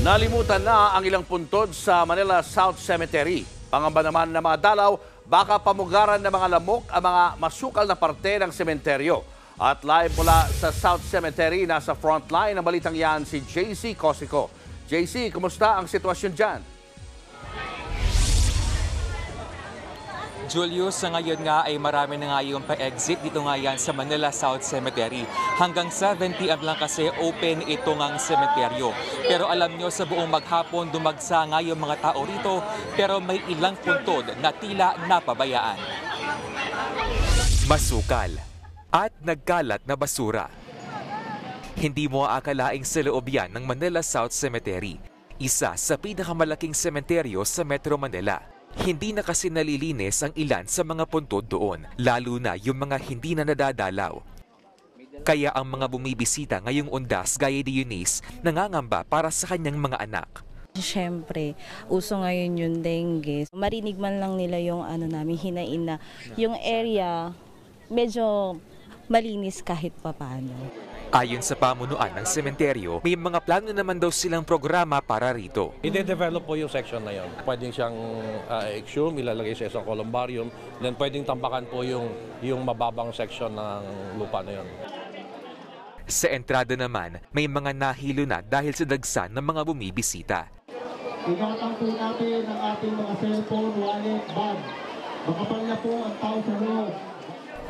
Nalimutan na ang ilang puntod sa Manila South Cemetery. Pangamba naman ng mga dalaw, baka pamugaran ng mga lamok ang mga masukal na parte ng sementeryo. At live mula sa South Cemetery, nasa frontline ng balitang yan si JC Cosico. JC, kumusta ang sitwasyon dyan? Julius, sa ngayon nga ay marami na nga yung pa-exit dito nga yan sa Manila South Cemetery. Hanggang 7 p.m. lang kasi open ito ngang sementeryo. Pero alam nyo, sa buong maghapon dumagsa nga yung mga tao rito, pero may ilang puntod na tila napabayaan. Masukal at nagkalat na basura. Hindi mo aakalaing sa loob yan ng Manila South Cemetery, isa sa pinakamalaking sementeryo sa Metro Manila. Hindi na kasi nalilinis ang ilan sa mga puntod doon, lalo na yung mga hindi na nadadalaw. Kaya ang mga bumibisita ngayong undas gaya ni Eunice nangangamba para sa kanyang mga anak. Siyempre, uso ngayon yung dengue. Marinig man lang nila yung namin hinain na yung area medyo malinis kahit papaano. Ayon sa pamunuan ng sementeryo, may mga plano naman daw silang programa para rito. I-develop po yung section na yun. Pwedeng siyang exhume, ilalagay sa isang columbarium, then pwedeng tampakan po yung mababang section ng lupa na yun. Sa entrada naman, may mga nahilo na dahil sa dagsan ng mga bumibisita. Ingatan po natin ang ating mga cellphone, wallet, bag. Makapal na po ang tao sa loob.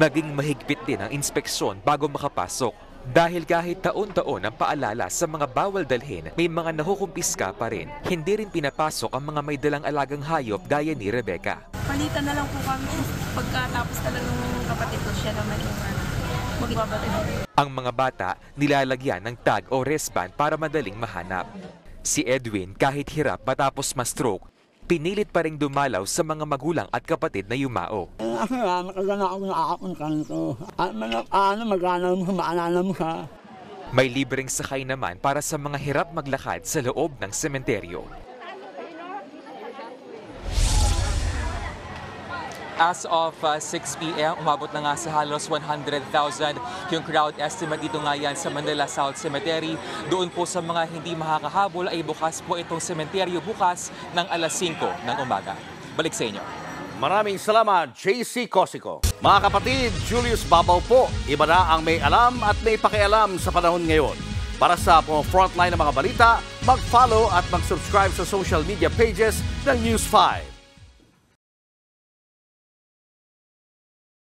Naging mahigpit din ang inspeksyon bago makapasok. Dahil kahit taon-taon ang paalala sa mga bawal dalhin, may mga nahukumpiska pa rin. Hindi rin pinapasok ang mga may dalang alagang hayop gaya ni Rebecca. Palitan na lang po kami pagkatapos talagang kapatid ko siya naman yung magbabalik. Ang mga bata nilalagyan ng tag o wristband para madaling mahanap. Si Edwin kahit hirap matapos ma-stroke, pinilit pa ring dumalaw sa mga magulang at kapatid na yumao. May libreng sakay naman para sa mga hirap maglakad sa loob ng sementeryo. As of 6 p.m., umabot na nga sa halos 100,000 yung crowd estimate dito nga yan sa Manila South Cemetery. Doon po sa mga hindi makakahabol ay bukas po itong sementeryo bukas ng alas 5 ng umaga. Balik sa inyo. Maraming salamat, JC Cosico. Mga kapatid, Julius Babaw po. Iba na ang may alam at may pakialam sa panahon ngayon. Para sa frontline ng mga balita, mag-follow at mag-subscribe sa social media pages ng News 5.